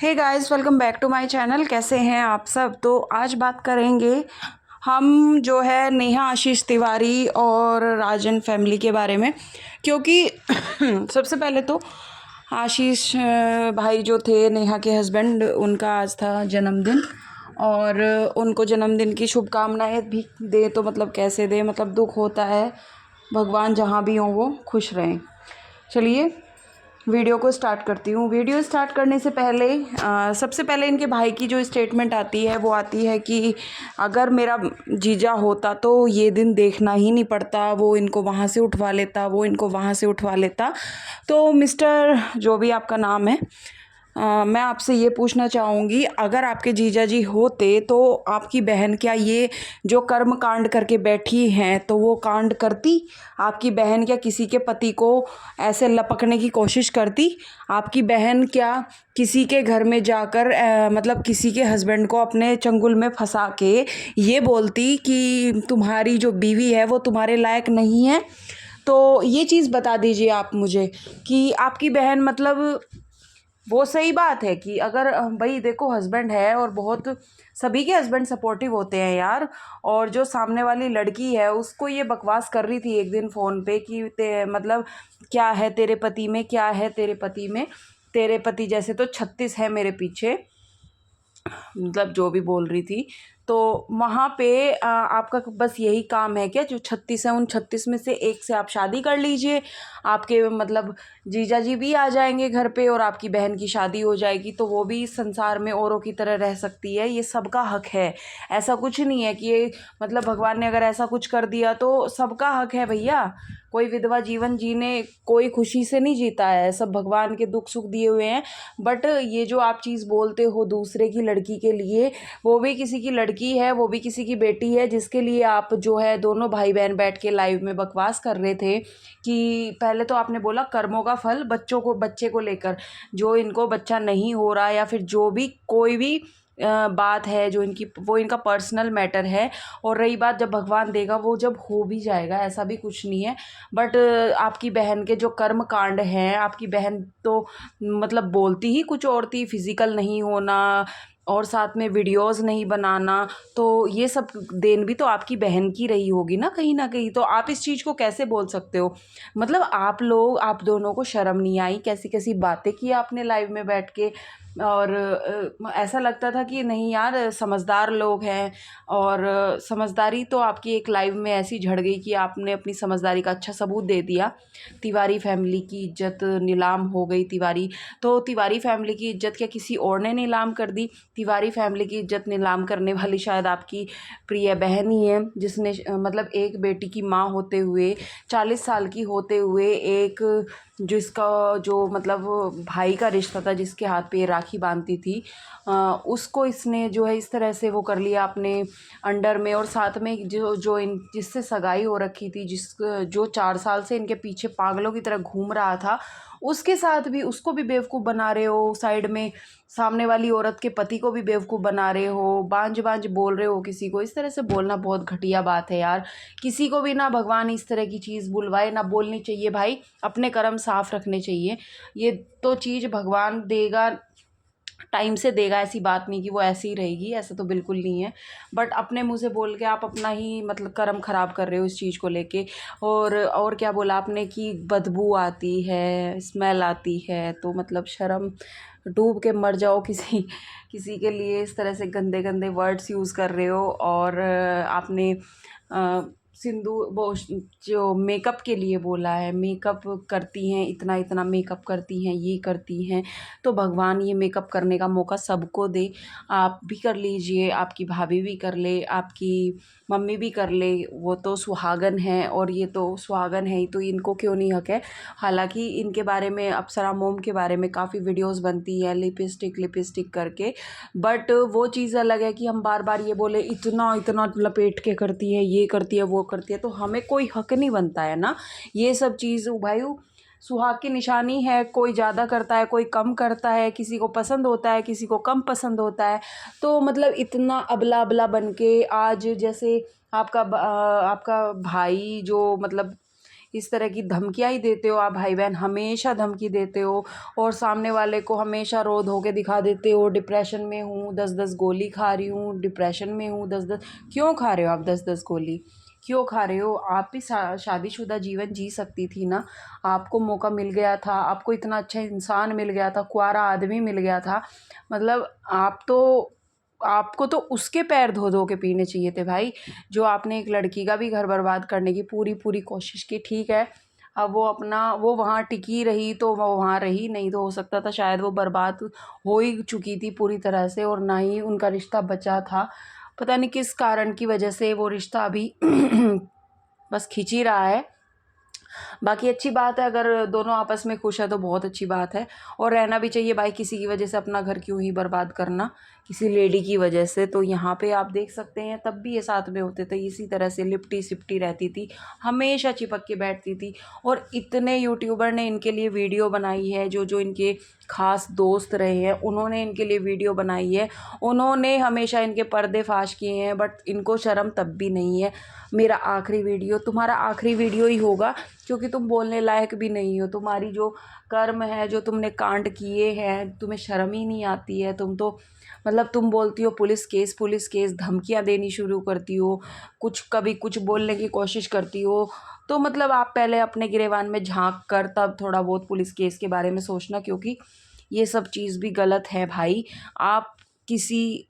Hey guys, welcome back to my channel. कैसे हैं आप सब। तो आज बात करेंगे हम जो है नेहा आशीष तिवारी और राजन फैमिली के बारे में, क्योंकि सबसे पहले तो आशीष भाई जो थे नेहा के हस्बैंड, उनका आज था जन्मदिन और उनको जन्मदिन की शुभकामनाएं भी दे तो मतलब कैसे दे, मतलब दुख होता है। भगवान जहाँ भी हों वो खुश रहें। चलिए वीडियो को स्टार्ट करती हूँ। वीडियो स्टार्ट करने से पहले सबसे पहले इनके भाई की जो स्टेटमेंट आती है वो आती है कि अगर मेरा जीजा होता तो ये दिन देखना ही नहीं पड़ता, वो इनको वहाँ से उठवा लेता, वो इनको वहाँ से उठवा लेता। तो मिस्टर जो भी आपका नाम है, मैं आपसे ये पूछना चाहूँगी, अगर आपके जीजा जी होते तो आपकी बहन क्या ये जो कर्म कांड करके बैठी हैं तो वो कांड करती? आपकी बहन क्या किसी के पति को ऐसे लपकने की कोशिश करती? आपकी बहन क्या किसी के घर में जाकर मतलब किसी के हस्बैंड को अपने चंगुल में फंसा के ये बोलती कि तुम्हारी जो बीवी है वो तुम्हारे लायक नहीं है? तो ये चीज़ बता दीजिए आप मुझे कि आपकी बहन मतलब वो सही बात है कि अगर भाई देखो हस्बैंड है और बहुत सभी के हस्बैंड सपोर्टिव होते हैं यार। और जो सामने वाली लड़की है उसको ये बकवास कर रही थी एक दिन फ़ोन पे कि मतलब क्या है तेरे पति में, क्या है तेरे पति में, तेरे पति जैसे तो 36 है मेरे पीछे, मतलब जो भी बोल रही थी। तो वहाँ पे आपका बस यही काम है क्या? जो 36 है उन 36 में से एक से आप शादी कर लीजिए, आपके मतलब जीजा जी भी आ जाएंगे घर पे और आपकी बहन की शादी हो जाएगी, तो वो भी इस संसार में औरों की तरह रह सकती है। ये सबका हक है, ऐसा कुछ नहीं है कि ये मतलब भगवान ने अगर ऐसा कुछ कर दिया तो सबका हक है भैया। कोई विधवा जीवन जीने कोई खुशी से नहीं जीता है, सब भगवान के दुख सुख दिए हुए हैं। बट ये जो आप चीज़ बोलते हो दूसरे की लड़की के लिए, वो भी किसी की लड़की है, वो भी किसी की बेटी है, जिसके लिए आप जो है दोनों भाई बहन बैठ के लाइव में बकवास कर रहे थे कि पहले तो आपने बोला कर्मों का फल बच्चे को लेकर, जो इनको बच्चा नहीं हो रहा या फिर जो भी कोई भी बात है जो इनकी, वो इनका पर्सनल मैटर है। और रही बात जब भगवान देगा वो जब हो भी जाएगा, ऐसा भी कुछ नहीं है। बट आपकी बहन के जो कर्म कांड हैं, आपकी बहन तो मतलब बोलती ही कुछ और थी, फिजिकल नहीं होना और साथ में वीडियोस नहीं बनाना, तो ये सब देन भी तो आपकी बहन की रही होगी ना कहीं ना कहीं। तो आप इस चीज़ को कैसे बोल सकते हो? मतलब आप लोग, आप दोनों को शर्म नहीं आई? कैसी कैसी बातें की आपने लाइव में बैठ के। और ऐसा लगता था कि नहीं यार समझदार लोग हैं। और समझदारी तो आपकी एक लाइव में ऐसी झड़ गई कि आपने अपनी समझदारी का अच्छा सबूत दे दिया। तिवारी फैमिली की इज्जत नीलाम हो गई। तो तिवारी फैमिली की इज्जत क्या किसी और ने नीलाम कर दी? तिवारी फैमिली की इज्जत नीलाम करने वाली शायद आपकी प्रिय बहन ही है, जिसने मतलब एक बेटी की माँ होते हुए, 40 साल की होते हुए, एक जिसका जो मतलब भाई का रिश्ता था, जिसके हाथ पे ये राखी बांधती थी, उसको इसने जो है इस तरह से वो कर लिया अपने अंडर में। और साथ में जो जो इन जिससे सगाई हो रखी थी, जो 4 साल से इनके पीछे पागलों की तरह घूम रहा था, उसके साथ भी उसको भी बेवकूफ़ बना रहे हो। साइड में सामने वाली औरत के पति को भी बेवकूफ़ बना रहे हो, बांझ बांझ बोल रहे हो किसी को। इस तरह से बोलना बहुत घटिया बात है यार। किसी को भी ना भगवान इस तरह की चीज़ बुलवाए, ना बोलनी चाहिए भाई। अपने कर्म साफ रखने चाहिए। ये तो चीज़ भगवान देगा, टाइम से देगा, ऐसी बात नहीं कि वो ऐसी ही रहेगी, ऐसा तो बिल्कुल नहीं है। बट अपने मुंह से बोल के आप अपना ही मतलब कर्म ख़राब कर रहे हो इस चीज़ को लेके। और क्या बोला आपने कि बदबू आती है, स्मेल आती है, तो मतलब शर्म डूब के मर जाओ। किसी किसी के लिए इस तरह से गंदे गंदे वर्ड्स यूज़ कर रहे हो। और आपने सिंदूर वो जो मेकअप के लिए बोला है, मेकअप करती हैं, इतना इतना मेकअप करती हैं, ये करती हैं। तो भगवान ये मेकअप करने का मौका सबको दे। आप भी कर लीजिए, आपकी भाभी भी कर ले, आपकी मम्मी भी कर ले। वो तो सुहागन है और ये तो सुहागन है ही, तो इनको क्यों नहीं हक है? हालांकि इनके बारे में, अप्सरा मोम के बारे में काफ़ी वीडियोस बनती है लिपस्टिक लिपस्टिक करके। बट वो चीज़ अलग है कि हम बार बार ये बोले इतना इतना लपेट के करती है, ये करती है, वो करती है, तो हमें कोई हक नहीं बनता है ना ये सब चीज़। भाई सुहाग की निशानी है, कोई ज़्यादा करता है, कोई कम करता है, किसी को पसंद होता है, किसी को कम पसंद होता है। तो मतलब इतना अबला अबला बन के आज जैसे आपका भाई जो मतलब इस तरह की धमकियाँ ही देते हो आप भाई बहन, हमेशा धमकी देते हो और सामने वाले को हमेशा रो धो के दिखा देते हो। डिप्रेशन में हूँ, 10-10 गोली खा रही हूँ, डिप्रेशन में हूँ 10-10। क्यों खा रहे हो आप 10-10 गोली? क्यों खा रहे हो? आप भी शादीशुदा जीवन जी सकती थी ना। आपको मौका मिल गया था, आपको इतना अच्छा इंसान मिल गया था, कुंवारा आदमी मिल गया था। मतलब आपको तो उसके पैर धो धो के पीने चाहिए थे भाई, जो आपने एक लड़की का भी घर बर्बाद करने की पूरी पूरी कोशिश की। ठीक है, अब वो वहाँ टिकी रही तो वो वहाँ रही, नहीं तो हो सकता था शायद वो बर्बाद हो ही चुकी थी पूरी तरह से, और ना ही उनका रिश्ता बचा था। पता नहीं किस कारण की वजह से वो रिश्ता अभी बस खिंच ही रहा है। बाकी अच्छी बात है, अगर दोनों आपस में खुश है तो बहुत अच्छी बात है, और रहना भी चाहिए भाई। किसी की वजह से अपना घर क्यों ही बर्बाद करना, किसी लेडी की वजह से। तो यहाँ पे आप देख सकते हैं तब भी ये साथ में होते थे, इसी तरह से लिपटी सिपटी रहती थी, हमेशा चिपक के बैठती थी। और इतने यूट्यूबर ने इनके लिए वीडियो बनाई है, जो जो इनके खास दोस्त रहे हैं उन्होंने इनके लिए वीडियो बनाई है, उन्होंने हमेशा इनके पर्दे फाश किए हैं, बट इनको शर्म तब भी नहीं है। मेरा आखिरी वीडियो तुम्हारा आखिरी वीडियो ही होगा, क्योंकि तुम बोलने लायक भी नहीं हो। तुम्हारी जो कर्म है, जो तुमने कांड किए हैं, तुम्हें शर्म ही नहीं आती है। तुम तो मतलब तुम बोलती हो पुलिस केस, धमकियां देनी शुरू करती हो, कुछ कभी कुछ बोलने की कोशिश करती हो। तो मतलब आप पहले अपने गिरेबान में झांक कर तब थोड़ा बहुत पुलिस केस के बारे में सोचना, क्योंकि ये सब चीज़ भी गलत है भाई। आप किसी